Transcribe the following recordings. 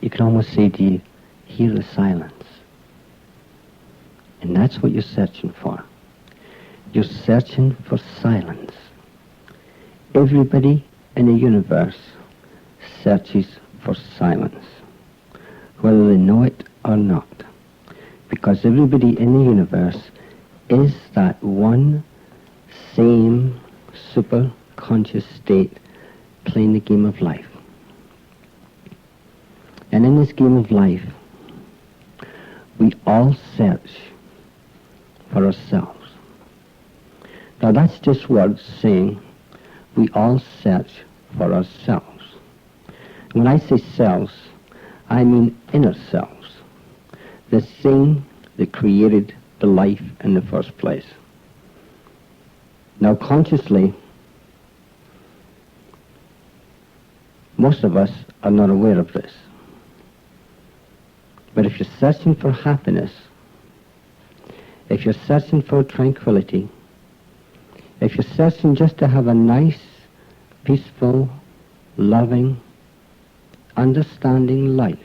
You can almost say, do you hear the silence? And that's what you're searching for. You're searching for silence. Everybody in the universe searches for silence, whether they know it or not. Because everybody in the universe is that one same super conscious state playing the game of life. And in this game of life, we all search for ourselves. Now that's just words saying we all search for ourselves. When I say selves, I mean inner selves, the thing that created the life in the first place. Now consciously, most of us are not aware of this. But if you're searching for happiness, if you're searching for tranquility, if you're searching just to have a nice, peaceful, loving, understanding life,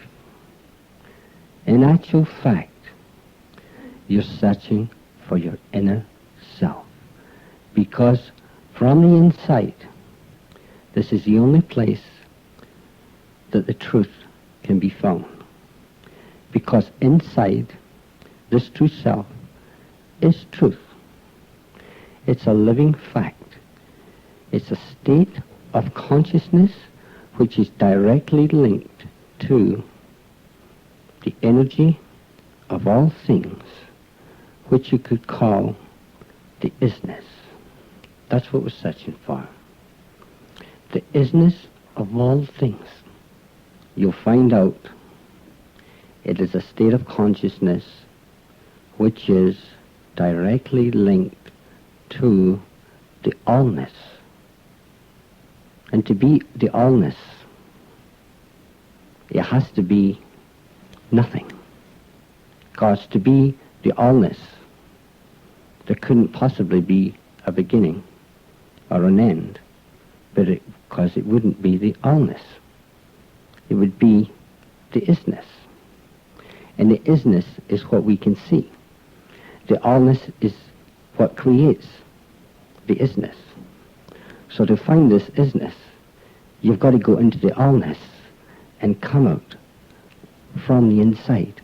in actual fact, you're searching for your inner self. Because from the inside, this is the only place that the truth can be found. Because inside, this true self is truth. It's a living fact. It's a state of consciousness which is directly linked to the energy of all things, which you could call the isness. That's what we're searching for. The isness of all things. You'll find out it is a state of consciousness which is directly linked to the allness. And to be the allness, it has to be nothing. Because to be the allness, there couldn't possibly be a beginning or an end, because it wouldn't be the allness. It would be the isness. And the isness is what we can see. The allness is what creates the isness. So to find this isness, you've got to go into the allness and come out from the inside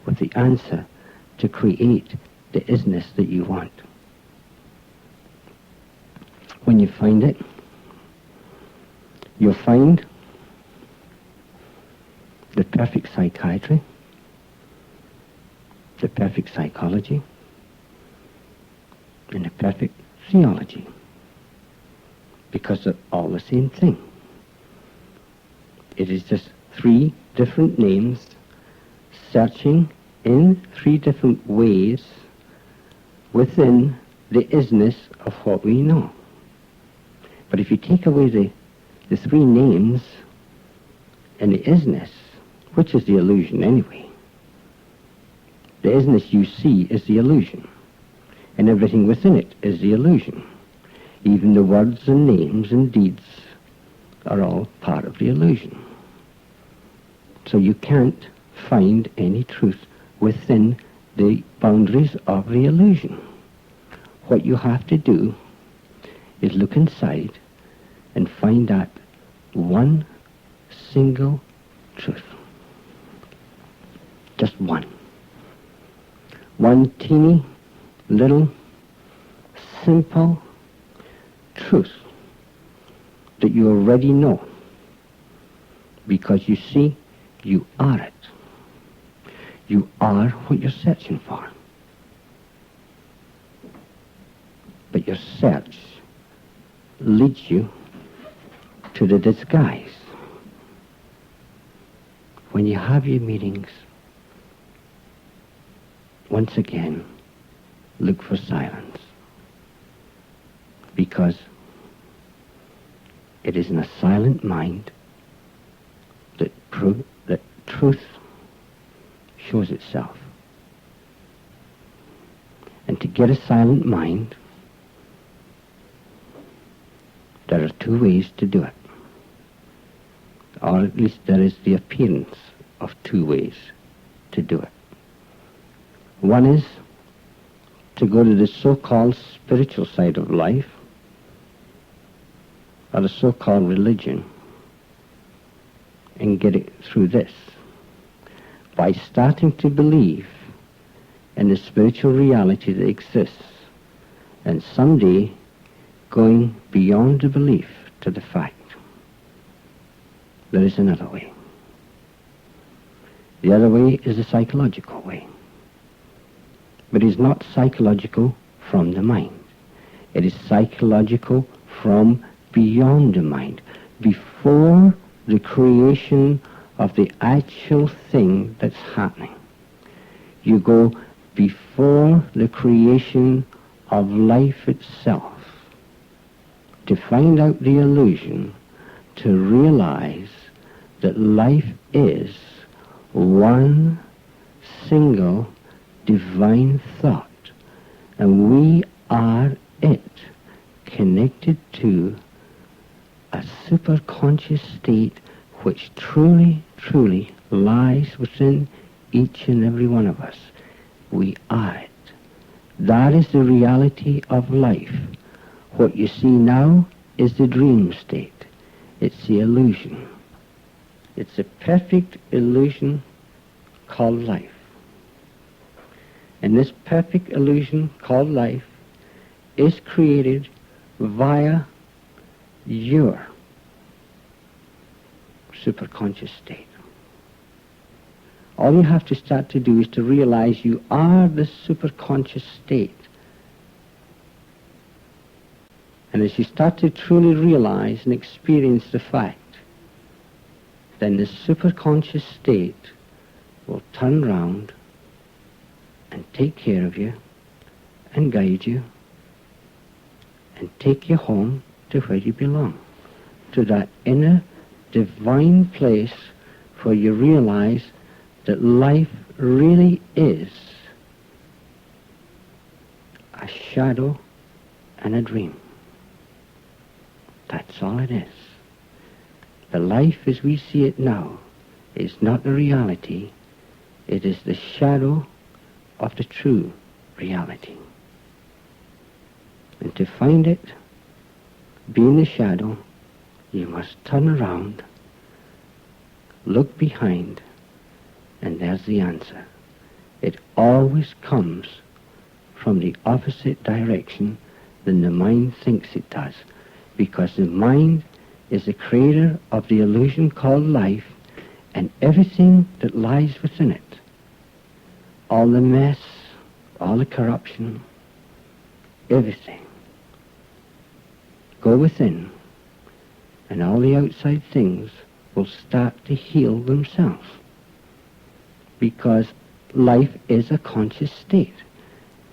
with the answer to create the isness that you want. When you find it, you'll find the perfect psychiatry, the perfect psychology, and the perfect theology, because they're all the same thing. It is just three different names searching in three different ways within the isness of what we know. But if you take away the three names and the isness, which is the illusion anyway, the isness you see is the illusion, and everything within it is the illusion. Even the words and names and deeds are all part of the illusion. So you can't find any truth within the boundaries of the illusion. What you have to do is look inside and find that one single truth. Just one. One teeny, little, simple truth that you already know. Because you see, you are it. You are what you're searching for. But your search leads you to the disguise. When you have your meetings, once again, look for silence. Because it is in a silent mind that truth shows itself. And to get a silent mind, there are two ways to do it. Or at least there is the appearance of two ways to do it. One is to go to the so-called spiritual side of life, or the so-called religion, and get it through this by starting to believe in the spiritual reality that exists, and someday going beyond the belief to the fact. There is another way. The other way is the psychological way. But it is not psychological from the mind. It is psychological from beyond the mind, before the creation of the actual thing that's happening. You go before the creation of life itself to find out the illusion, to realize that life is one single divine thought, and we are it, connected to a superconscious state which truly, truly lies within each and every one of us. We are it. That is the reality of life. What you see now is the dream state. It's the illusion. It's a perfect illusion called life. And this perfect illusion called life is created via your superconscious state. All you have to start to do is to realize you are the superconscious state. And as you start to truly realize and experience the fact, then the superconscious state will turn round and take care of you and guide you and take you home to where you belong, to that inner divine place where you realize that life really is a shadow and a dream. That's all it is. The life as we see it now is not the reality. It is the shadow of the true reality. And to find it, being the shadow, you must turn around, look behind, and there's the answer. It always comes from the opposite direction than the mind thinks it does, because the mind is the creator of the illusion called life and everything that lies within it. All the mess, all the corruption, everything. Go within, and all the outside things will start to heal themselves, because life is a conscious state.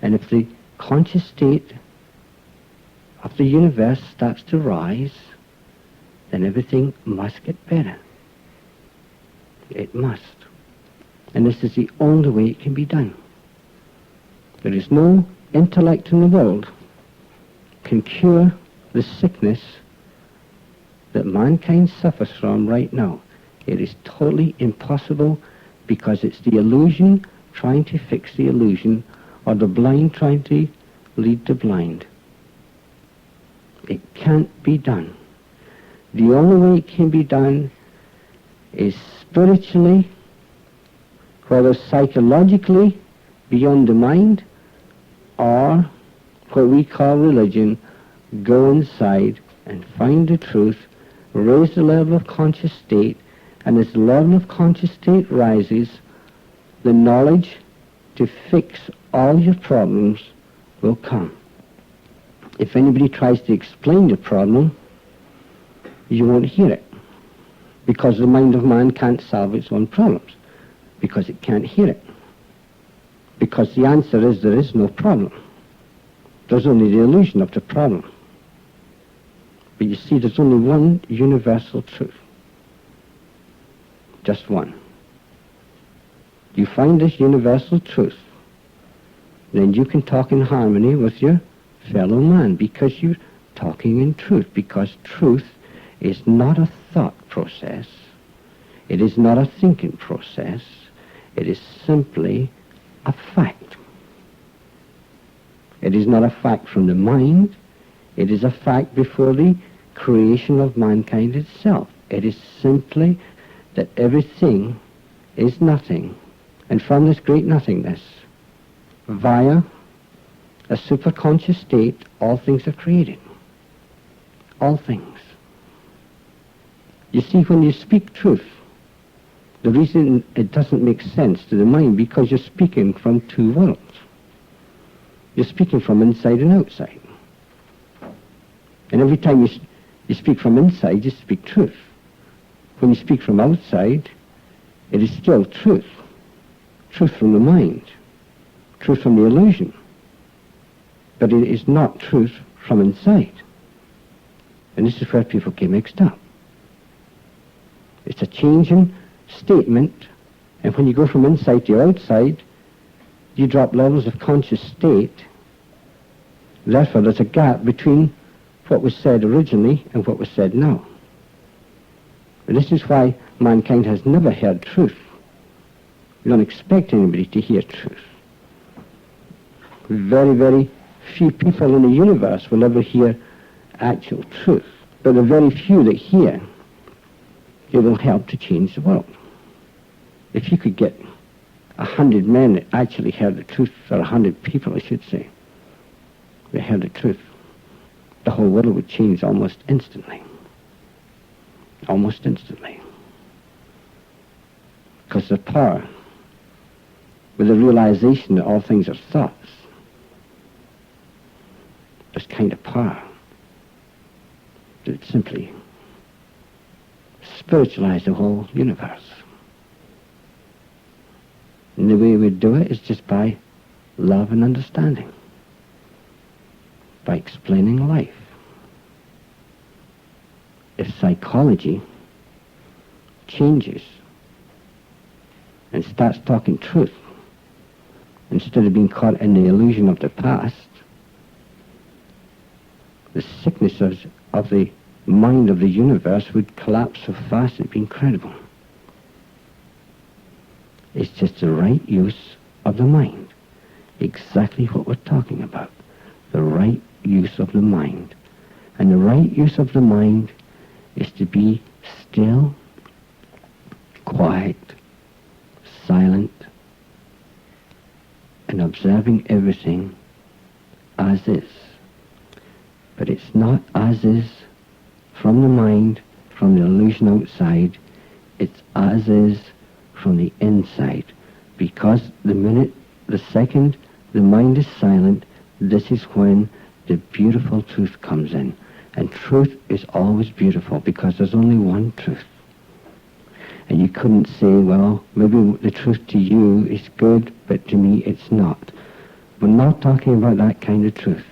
And if the conscious state of the universe starts to rise, then everything must get better. It must. And this is the only way it can be done. There is no intellect in the world can cure the sickness that mankind suffers from right now. It is totally impossible, because it's the illusion trying to fix the illusion, or the blind trying to lead the blind. It can't be done. The only way it can be done is spiritually, whether psychologically beyond the mind, or what we call religion. Go inside and find the truth, raise the level of conscious state, and as the level of conscious state rises, the knowledge to fix all your problems will come. If anybody tries to explain the problem, you won't hear it, because the mind of man can't solve its own problems, because it can't hear it. Because the answer is there is no problem. There's only the illusion of the problem. But you see, there's only one universal truth. Just one. You find this universal truth, then you can talk in harmony with your fellow man, because you're talking in truth, because truth is not a thought process. It is not a thinking process. It is simply a fact. It is not a fact from the mind. It is a fact before the creation of mankind itself. It is simply that everything is nothing. And from this great nothingness, via a superconscious state, all things are created. All things. You see, when you speak truth, the reason it doesn't make sense to the mind, because you're speaking from two worlds. You're speaking from inside and outside. And every time you speak from inside, you speak truth. When you speak from outside, it is still truth. Truth from the mind. Truth from the illusion. But it is not truth from inside. And this is where people get mixed up. It's a changing statement, and when you go from inside to outside, you drop levels of conscious state. Therefore, there's a gap between what was said originally and what was said now. And this is why mankind has never heard truth. We don't expect anybody to hear truth. Very, very few people in the universe will ever hear actual truth. But the very few that hear, it will help to change the world. If you could get 100 men that actually heard the truth, or 100 people, I should say, that heard the truth, the whole world would change almost instantly. Almost instantly. Because the power, with the realization that all things are thoughts, this kind of power, that it simply spiritualize the whole universe. And the way we do it is just by love and understanding, by explaining life. If psychology changes and starts talking truth, instead of being caught in the illusion of the past, the sickness of the mind of the universe would collapse so fast it'd be incredible. It's just the right use of the mind. Exactly what we're talking about. The right use of the mind. And the right use of the mind is to be still, quiet, silent, and observing everything as is. But it's not as is from the mind, from the illusion outside. It's as is from the inside. Because the second the mind is silent, this is when the beautiful truth comes in. And truth is always beautiful because there's only one truth. And you couldn't say, well, maybe the truth to you is good, but to me it's not. We're not talking about that kind of truth.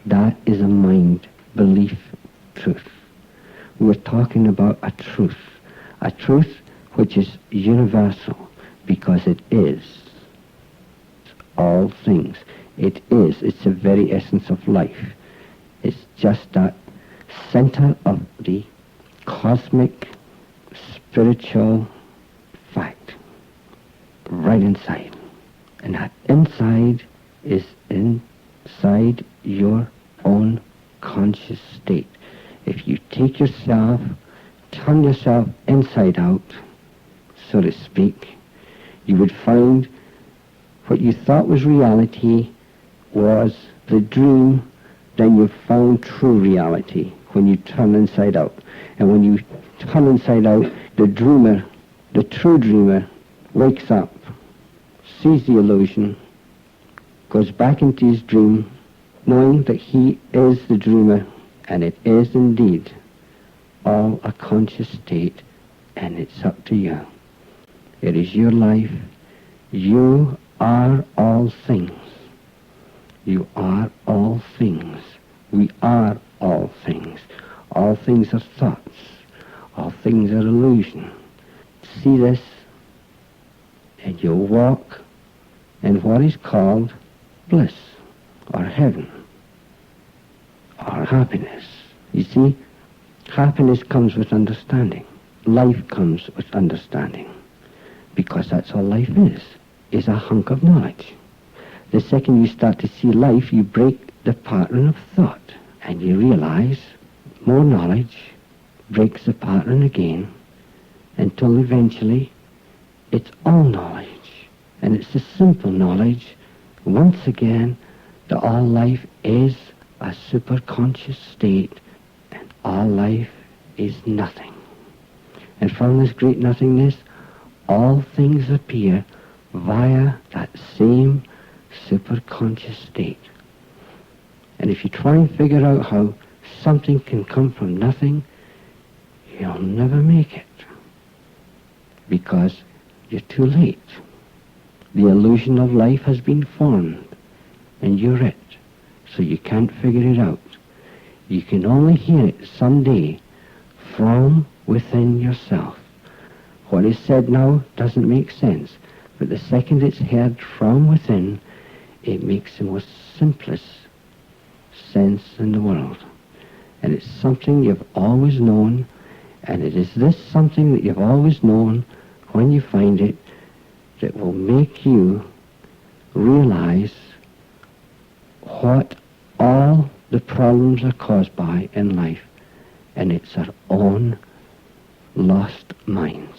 That is a mind belief truth. We're talking about a truth which is universal, because it is all things. It is. It's the very essence of life. It's just that center of the cosmic, spiritual fact right inside. And that inside is inside your own conscious state. If you take yourself, turn yourself inside out, so to speak, you would find what you thought was reality was the dream. Then you found true reality when you turn inside out. And when you turn inside out, the dreamer, the true dreamer, wakes up, sees the illusion, goes back into his dream, knowing that he is the dreamer, and it is indeed all a conscious state, and it's up to you. It is your life. You are all things. You are all things. We are all things. All things are thoughts. All things are illusion. See this, and you'll walk in what is called bliss, or heaven, or happiness. You see, happiness comes with understanding. life comes with understanding, because that's all life is a hunk of knowledge. The second you start to see life, you break the pattern of thought, and you realize more knowledge breaks the pattern again, until eventually it's all knowledge. And it's the simple knowledge, once again, that all life is a superconscious state, and all life is nothing. And from this great nothingness, all things appear via that same superconscious state. And if you try and figure out how something can come from nothing, you'll never make it, because you're too late. The illusion of life has been formed, and you're it, so you can't figure it out. You can only hear it someday from within yourself. What is said now doesn't make sense, but the second it's heard from within, it makes the most simplest sense in the world. And it's something you've always known, and it is this something that you've always known, when you find it, that will make you realize what all the problems are caused by in life, and it's our own lost minds.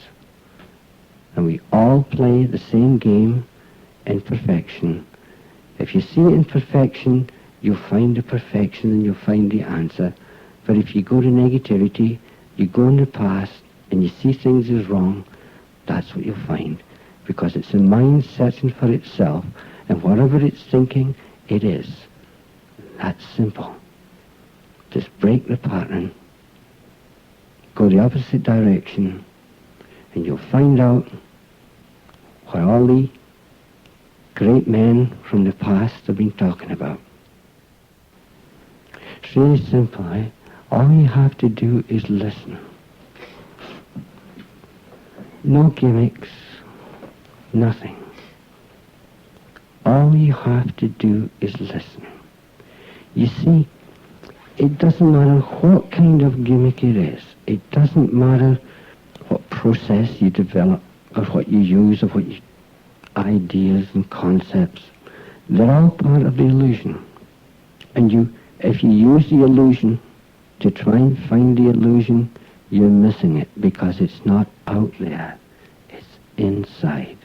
And we all play the same game in perfection. If you see it in perfection, you'll find the perfection and you'll find the answer. But if you go to negativity, you go in the past and you see things as wrong, that's what you'll find. Because it's the mind searching for itself, and whatever it's thinking, it is. That's simple. Just break the pattern, go the opposite direction, and you'll find out what all the great men from the past have been talking about. It's really simple, eh? All you have to do is listen. No gimmicks, nothing. All you have to do is listen. You see, it doesn't matter what kind of gimmick it is. It doesn't matter what process you develop, or what you use, or what ideas and concepts. They're all part of the illusion. And if you use the illusion to try and find the illusion, you're missing it, because it's not out there. It's inside.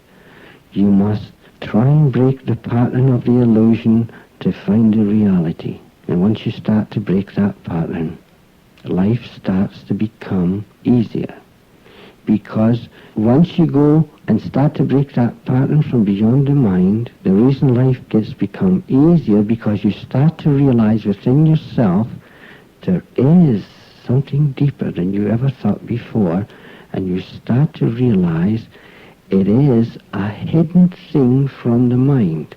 You must try and break the pattern of the illusion to find the reality. And once you start to break that pattern, life starts to become easier. Because once you go and start to break that pattern from beyond the mind, the reason life gets become easier, because you start to realize within yourself there is something deeper than you ever thought before, and you start to realize it is a hidden thing from the mind.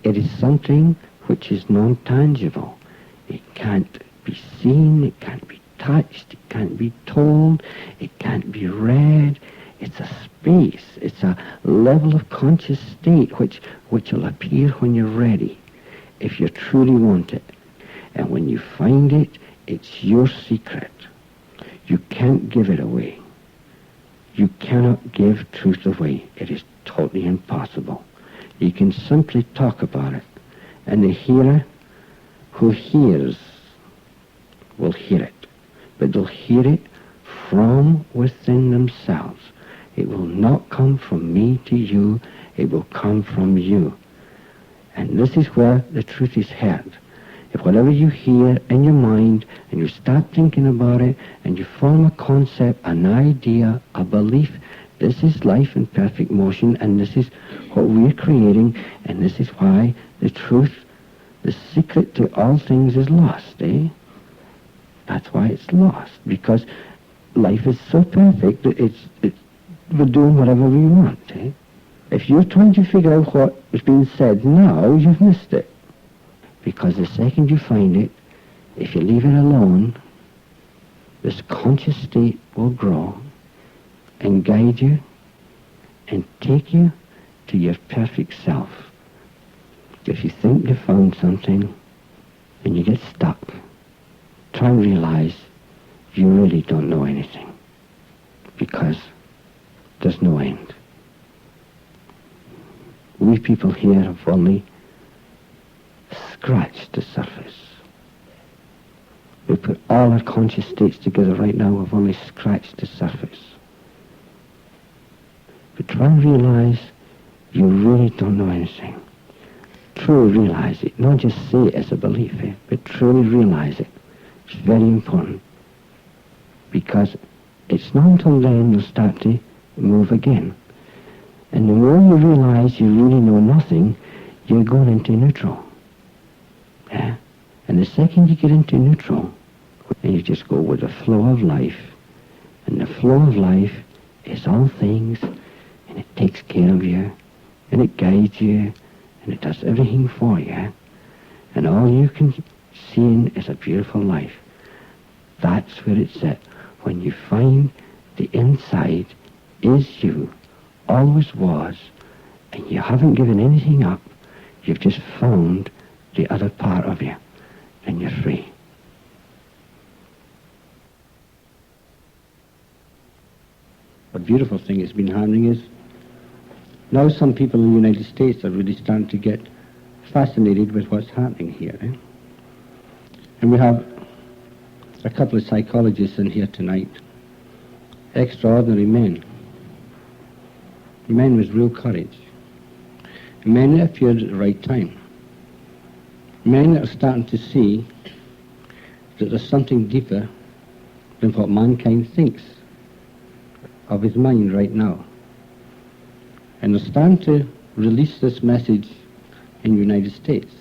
It is something which is non-tangible. It can't be seen, it can't be touched, it can't be told, it can't be read. It's a space, it's a level of conscious state which will appear when you're ready, if you truly want it. And when you find it, it's your secret. You can't give it away. You cannot give truth away. It is totally impossible. You can simply talk about it, and the hearer who hears will hear it. But they'll hear it from within themselves. It will not come from me to you. It will come from you. And this is where the truth is heard. If whatever you hear in your mind, and you start thinking about it, and you form a concept, an idea, a belief, this is life in perfect motion, and this is what we're creating, and this is why the truth, the secret to all things is lost, eh? That's why it's lost, because life is so perfect that we're doing whatever we want, eh? If you're trying to figure out what is being said now, you've missed it. Because the second you find it, if you leave it alone, this conscious state will grow and guide you and take you to your perfect self. If you think you found something and you get stuck, try and realize you really don't know anything. because there's no end. We people here have only scratched the surface. We put all our conscious states together right now, we've only scratched the surface. But try and realize you really don't know anything. Truly realize it. Not just say it as a belief, but truly realize it. It's very important. Because it's not until then you'll start to move again. And the more you realize you really know nothing, you're going into neutral. Yeah? And the second you get into neutral, and you just go with the flow of life. And the flow of life is all things, and it takes care of you, and it guides you, and it does everything for you. And all you can see is a beautiful life. That's where it's at. When you find the inside is you, always was, and you haven't given anything up, you've just found the other part of you, and you're free. A beautiful thing has been happening is now some people in the United States are really starting to get fascinated with what's happening here. And we have a couple of psychologists in here tonight, extraordinary men with real courage, men that appeared at the right time, men that are starting to see that there's something deeper than what mankind thinks of his mind right now. And they're starting to release this message in the United States.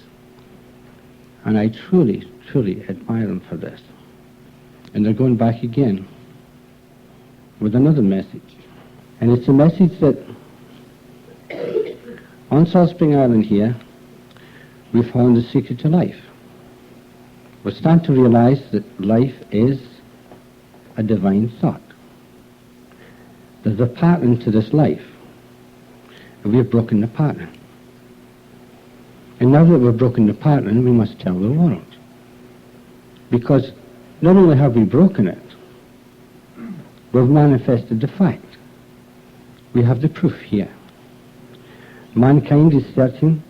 And I truly, truly admire them for this. And they're going back again with another message. And it's a message that on Salt Spring Island here, we found the secret to life. We're starting to realize that life is a divine thought. There's a pattern to this life, and we've broken the pattern. And now that we've broken the pattern, we must tell the world. Because not only have we broken it, we've manifested the fact. We have the proof here. Mankind is searching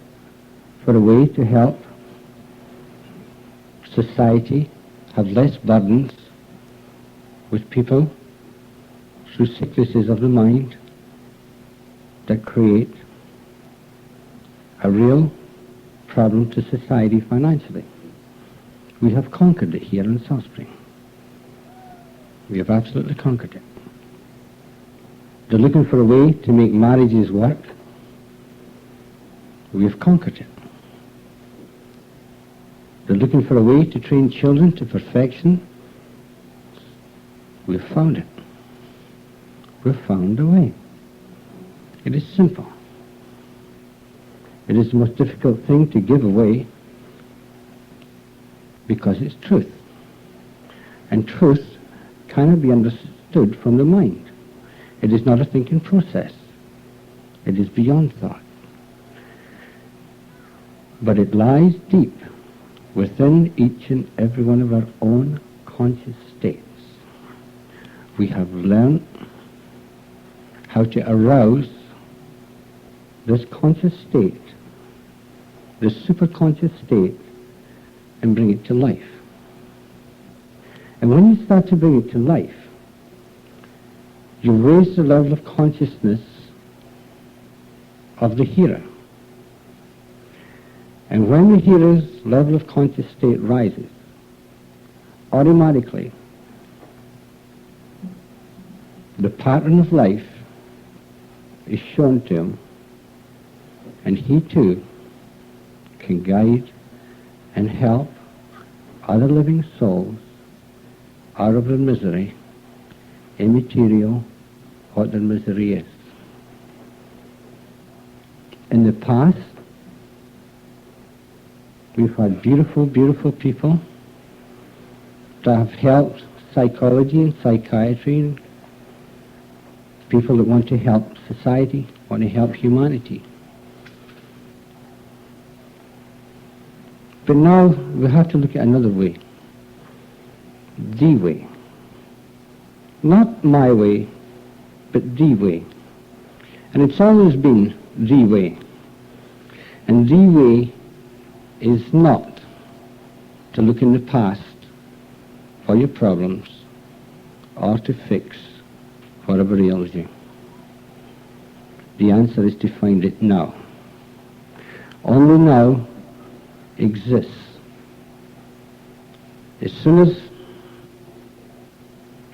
for a way to help society have less burdens with people through sicknesses of the mind that create a real problem to society financially. We have conquered it here in Salt Spring. We have absolutely conquered it. They're looking for a way to make marriages work. We have conquered it. They're looking for a way to train children to perfection. We've found it. We've found a way. It is simple. It is the most difficult thing to give away because it's truth. And truth cannot be understood from the mind. It is not a thinking process. It is beyond thought. But it lies deep within each and every one of our own conscious states. We have learned how to arouse this conscious state, this superconscious state, and bring it to life. And when you start to bring it to life, you raise the level of consciousness of the hearer. And when the hearer's level of conscious state rises, automatically the pattern of life is shown to him, and he too can guide and help other living souls out of their misery, immaterial, what their misery is. In the past, we've had beautiful, beautiful people that have helped psychology and psychiatry, and people that want to help society, want to help humanity. But now we have to look at another way. The way. Not my way, but the way. And it's always been the way. And the way is not to look in the past for your problems or to fix whatever ails you. The answer is to find it now. Only now exists. As soon as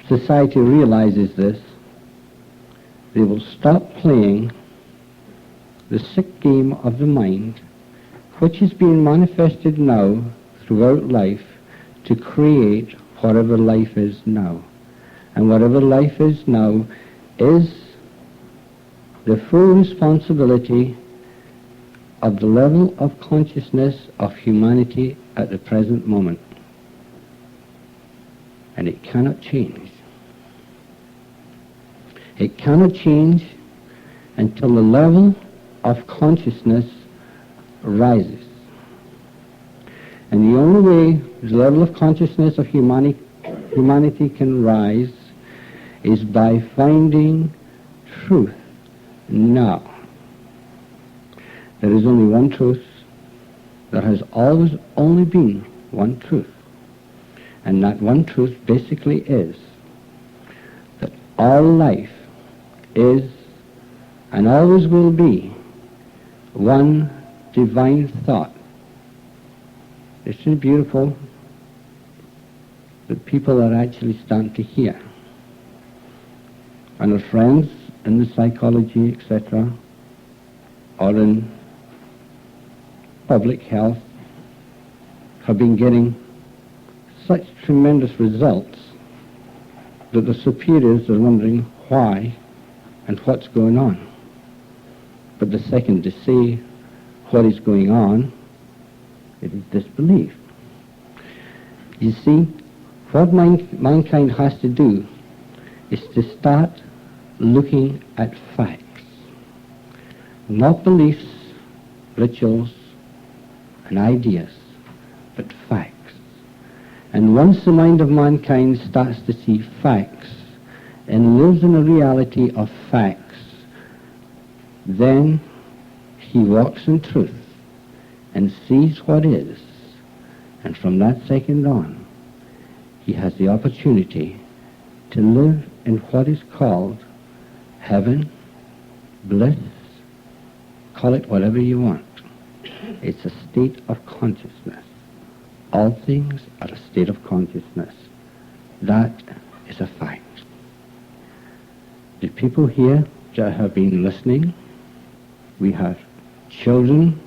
society realizes this, they will stop playing the sick game of the mind, which is being manifested now throughout life to create whatever life is now. And whatever life is now is the full responsibility of the level of consciousness of humanity at the present moment. And it cannot change. It cannot change until the level of consciousness rises. And the only way the level of consciousness of humanity can rise is by finding truth now. There is only one truth. There has always only been one truth. And that one truth basically is that all life is and always will be one divine thought. Isn't it beautiful that people are actually starting to hear? And our friends in the psychology, etc., or in public health have been getting such tremendous results that the superiors are wondering why and what's going on. But the second they say what is going on, it is disbelief. You see, what mankind has to do is to start looking at facts, not beliefs, rituals, and ideas, but facts. And once the mind of mankind starts to see facts and lives in a reality of facts, then he walks in truth and sees what is. And from that second on, he has the opportunity to live in what is called heaven, bliss, call it whatever you want. It's a state of consciousness. All things are a state of consciousness. That is a fact. The people here that have been listening, we have children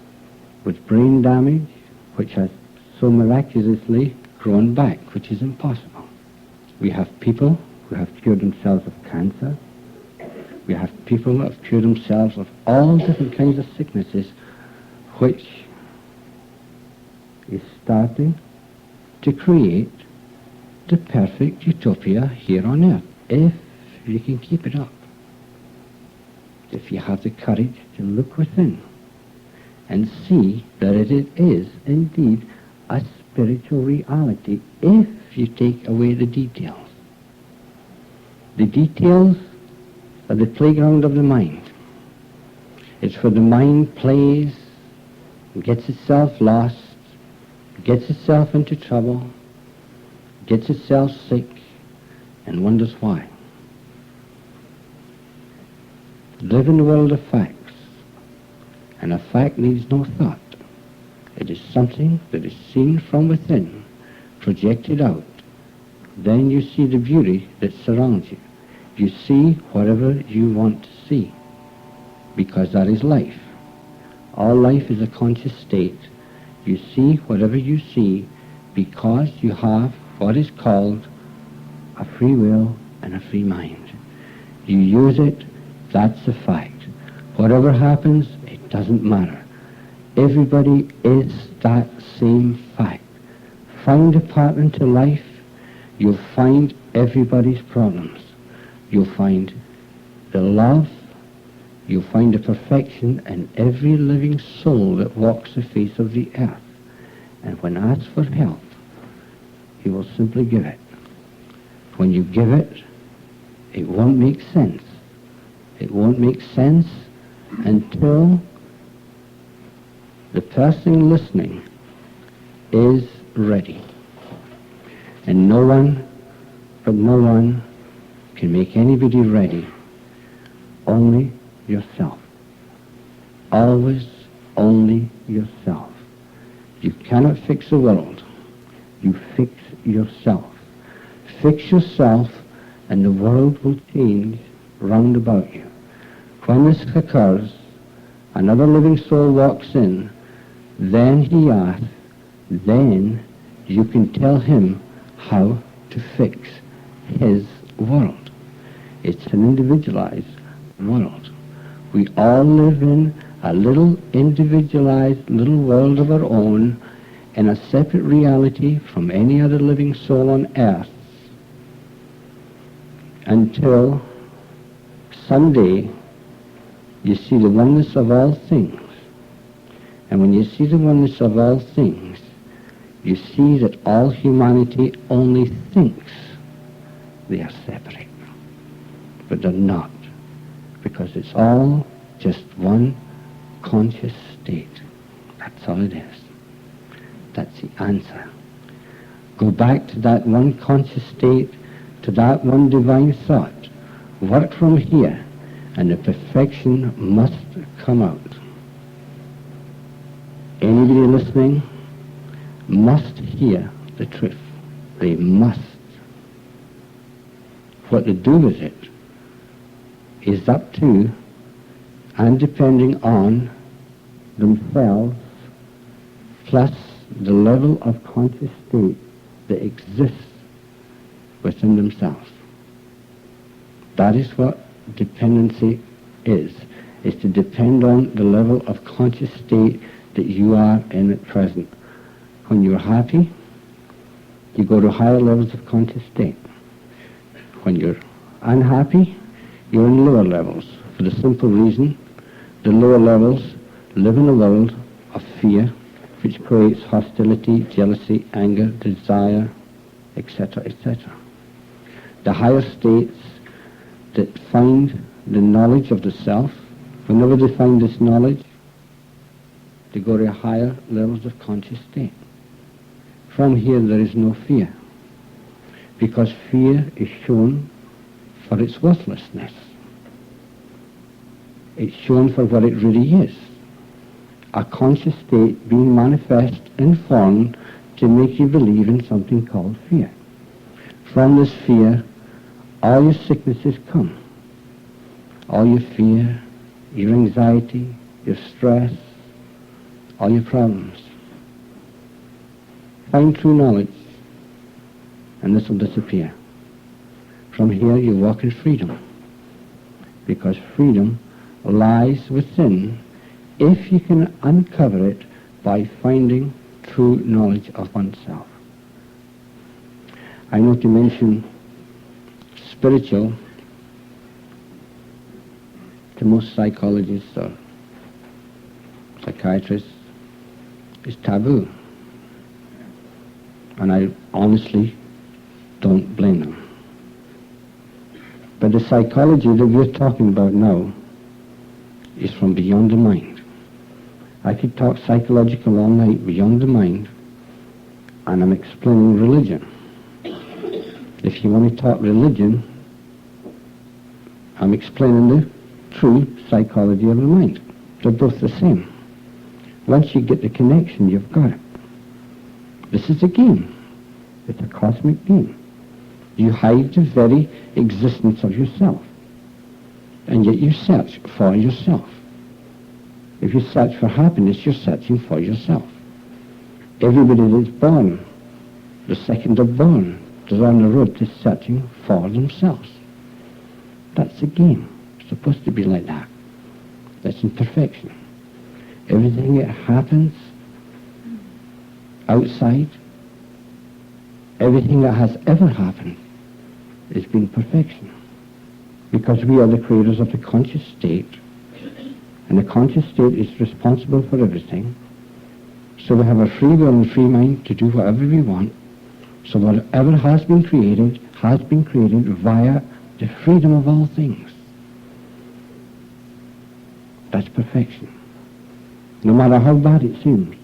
with brain damage, which has so miraculously grown back, which is impossible. We have people who have cured themselves of cancer. We have people who have cured themselves of all different kinds of sicknesses, which is starting to create the perfect utopia here on earth, if you can keep it up. If you have the courage to look within and see that it is indeed a spiritual reality, if you take away the details. The details are the playground of the mind. It's where the mind plays, gets itself lost, gets itself into trouble, gets itself sick, and wonders why. Live in the world of facts, and a fact needs no thought. It is something that is seen from within, projected out. Then you see the beauty that surrounds you. You see whatever you want to see, because that is life. All life is a conscious state. You see whatever you see because you have what is called a free will and a free mind. You use it, that's a fact. Whatever happens, it doesn't matter. Everybody is that same fact. Find a pattern to life, you'll find everybody's problems. You'll find the love, you'll find the perfection in every living soul that walks the face of the earth. And when asked for help, you will simply give it. When you give it, it won't make sense It won't make sense until the person listening is ready. And no one can make anybody ready. Only yourself. Always only yourself. You cannot fix the world. You fix yourself. Fix yourself and the world will change round about you. When this occurs, another living soul walks in, then he asks, then you can tell him how to fix his world. It's an individualized world. We all live in a little individualized little world of our own, in a separate reality from any other living soul on earth, until someday you see the oneness of all things. And when you see the oneness of all things, you see that all humanity only thinks they are separate. But they're not, because it's all just one conscious state. That's all it is. That's the answer. Go back to that one conscious state, to that one divine thought. Work from here, and the perfection must come out. Anybody listening must hear the truth. They must. What to do with it is up to and depending on themselves, plus the level of conscious state that exists within themselves. That is what dependency is to depend on the level of conscious state that you are in at present. When you're happy, you go to higher levels of conscious state. When you're unhappy, you're in lower levels, for the simple reason the lower levels live in a world of fear, which creates hostility, jealousy, anger, desire, etc., etc. The higher states that find the knowledge of the self, whenever they find this knowledge, they go to higher levels of conscious state. From here there is no fear, because fear is shown for its worthlessness. It's shown for what it really is. A conscious state being manifest in form to make you believe in something called fear. From this fear, all your sicknesses come. All your fear, your anxiety, your stress, all your problems. Find true knowledge, and this will disappear. From here you walk in freedom, because freedom lies within, if you can uncover it by finding true knowledge of oneself. I know to mention spiritual to most psychologists or psychiatrists is taboo. And I honestly don't blame them. But the psychology that we're talking about now is from beyond the mind. I could talk psychological all night, beyond the mind, and I'm explaining religion. If you want to talk religion, I'm explaining the true psychology of the mind. They're both the same. Once you get the connection, you've got it. This is a game. It's a cosmic game. You hide the very existence of yourself, and yet you search for yourself. If you search for happiness, you're searching for yourself. Everybody that's born, the second they're born, they're on the road to searching for themselves. That's a game. It's supposed to be like that. That's imperfection. Everything that happens outside, everything that has ever happened, has been perfection. Because we are the creators of the conscious state, and the conscious state is responsible for everything. So we have a free will and free mind to do whatever we want. So whatever has been created via the freedom of all things. That's perfection. No matter how bad it seems.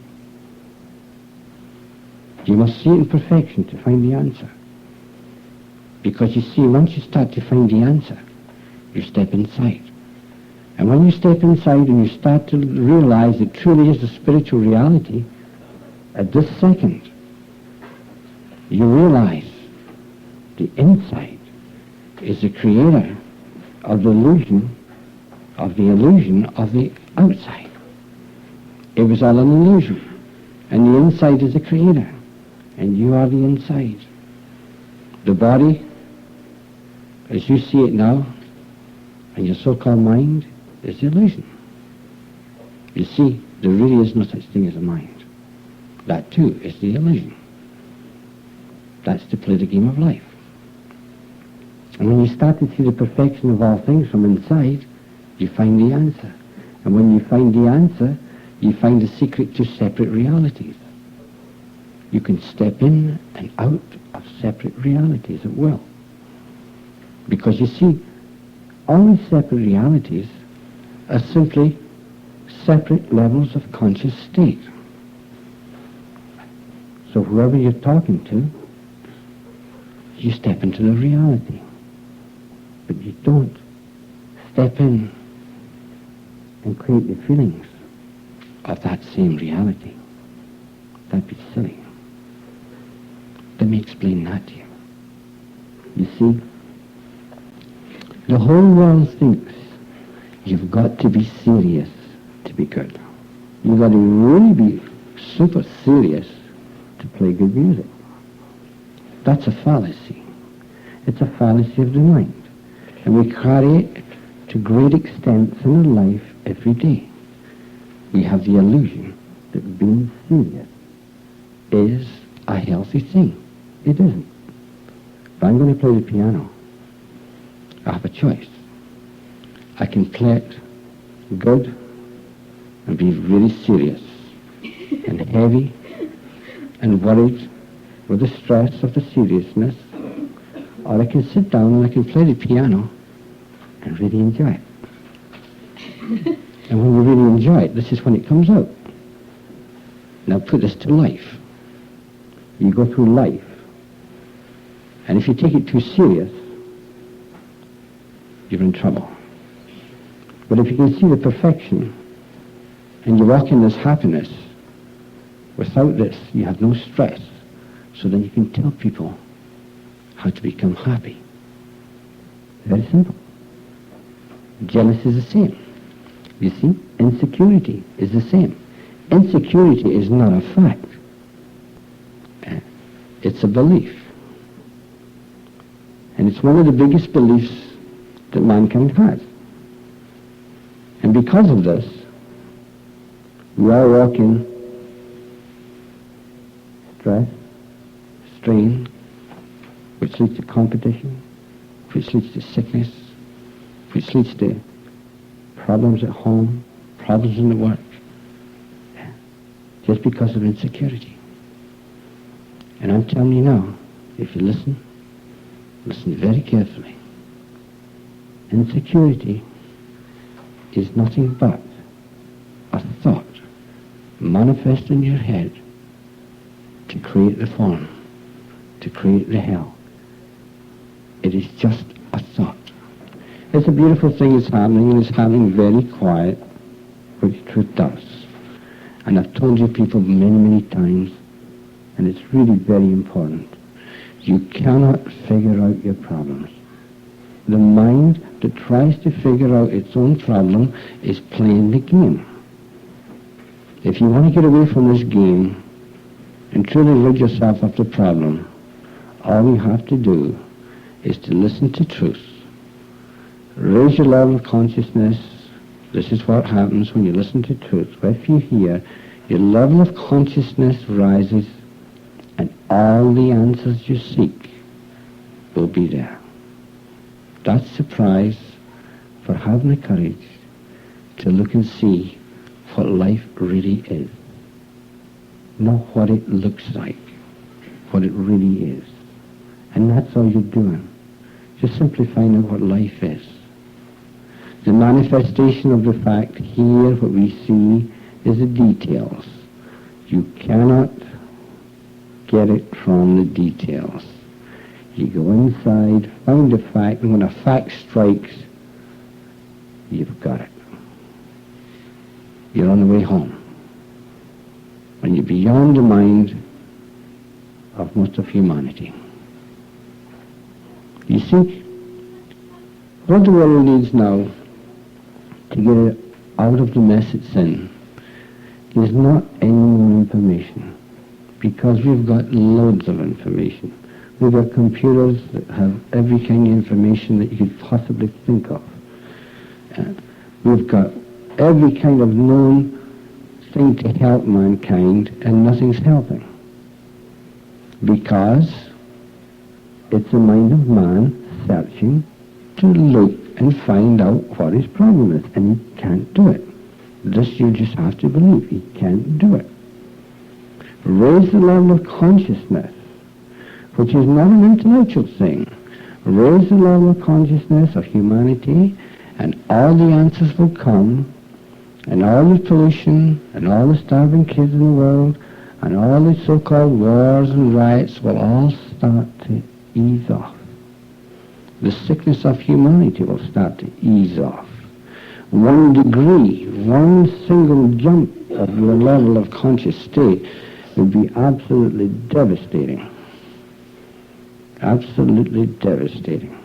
You must see it in perfection to find the answer. Because you see, once you start to find the answer, you step inside. And when you step inside and you start to realize it truly is a spiritual reality, at this second, you realize the inside is the creator of the illusion of the outside. It was all an illusion. And the inside is the creator. And you are the inside. The body, as you see it now, and your so-called mind, is the illusion. You see, there really is no such thing as a mind. That too is the illusion. That's to play the game of life. And when you start to see the perfection of all things from inside, you find the answer. And when you find the answer, you find the secret to separate realities. You can step in and out of separate realities at will. Because you see, all these separate realities are simply separate levels of conscious state. So whoever you're talking to, you step into the reality. But you don't step in and create the feelings of that same reality. That'd be silly. Let me explain that to you. You see, the whole world thinks you've got to be serious to be good. You've got to really be super serious to play good music. That's a fallacy. It's a fallacy of the mind. And we carry it to great extents in our life every day. We have the illusion that being serious is a healthy thing. It isn't. If I'm going to play the piano, I have a choice. I can play it good and be really serious and heavy and worried with the stress of the seriousness, or I can sit down and I can play the piano and really enjoy it. And when you really enjoy it, this is when it comes out. Now put this to life. You go through life, and if you take it too serious, you're in trouble. But if you can see the perfection, and you walk in this happiness, without this, you have no stress, so then you can tell people how to become happy. Very simple. Jealousy is the same. You see, insecurity is the same. Insecurity is not a fact. It's a belief. And it's one of the biggest beliefs that mankind has. And because of this, we all walk in stress, strain, which leads to competition, which leads to sickness, which leads to problems at home, problems in the work, just because of insecurity. And I'm telling you now, if you listen very carefully, insecurity is nothing but a thought manifest in your head to create the form, to create the hell. It is just a thought. It's a beautiful thing that's happening, and it's happening very quiet, which truth does. And I've told you people many, many times, and it's really very important. You cannot figure out your problems. The mind that tries to figure out its own problem is playing the game. If you want to get away from this game and truly rid yourself of the problem, all you have to do is to listen to truth. Raise your level of consciousness. This is what happens when you listen to truth. If you hear, your level of consciousness rises, and all the answers you seek will be there. That's the prize for having the courage to look and see what life really is. Not what it looks like, what it really is. And that's all you're doing. Just simply find out what life is. The manifestation of the fact here, what we see, is the details. You cannot get it from the details. You go inside, find the fact, and when a fact strikes, you've got it. You're on the way home. And you're beyond the mind of most of humanity. You see, what the world needs now to get it out of the mess it's in is not any more information, because we've got loads of information. We've got computers that have every kind of information that you could possibly think of. We've got every kind of known thing to help mankind, and nothing's helping. Because it's the mind of man searching to look and find out what his problem is, and he can't do it. This you just have to believe. He can't do it. Raise the level of consciousness, which is not an intellectual thing. Raise the level of consciousness of humanity, and all the answers will come, and all the pollution, and all the starving kids in the world, and all the so-called wars and riots will all start to ease off. The sickness of humanity will start to ease off. 1 degree, one single jump of your level of conscious state would be absolutely devastating. Absolutely devastating.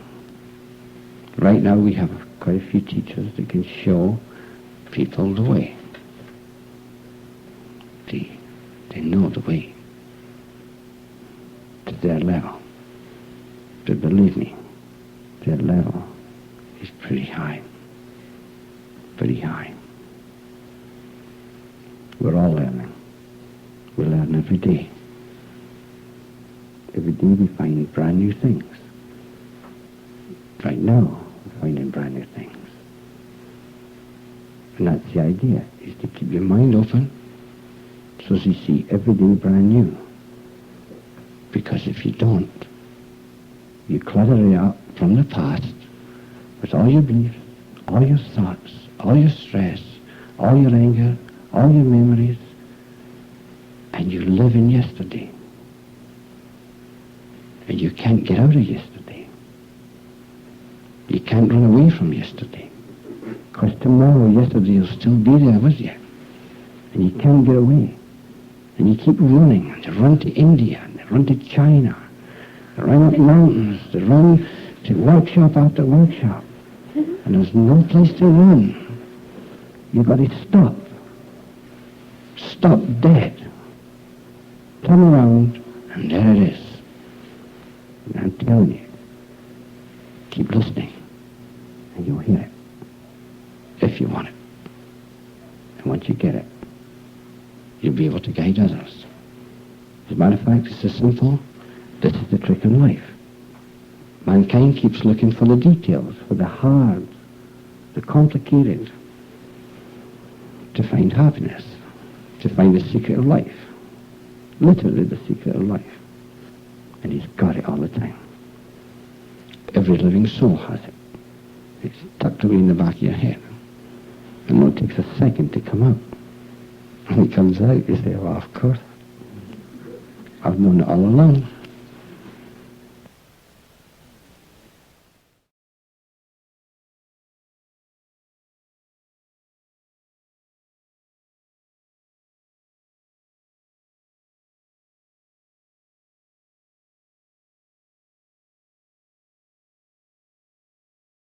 Right now we have quite a few teachers that can show people the way. They know the way to their level. But believe me, their level is pretty high. Pretty high. We're all learning. We learn every day. Every day we find brand new things. Right now, we're finding brand new things. And that's the idea, is to keep your mind open so as you see every day brand new. Because if you don't, you clutter it up from the past with all your beliefs, all your thoughts, all your stress, all your anger, all your memories, and you live in yesterday. And you can't get out of yesterday. You can't run away from yesterday. Because tomorrow, yesterday will still be there with you. And you can't get away. And you keep running. And they run to India, and they run to China. They run up mountains. They run to workshop after workshop. And there's no place to run. You've got to stop. Stop dead. Turn around, and there it is. And I'm telling you, keep listening, and you'll hear it, if you want it. And once you get it, you'll be able to guide others. As a matter of fact, it's so simple. This is the trick in life. Mankind keeps looking for the details, for the hard, the complicated, to find happiness, to find the secret of life. Literally the secret of life. And he's got it all the time. Every living soul has it. It's tucked away in the back of your head. And it takes a second to come out. When it comes out, you say, well, of course. I've known it all along.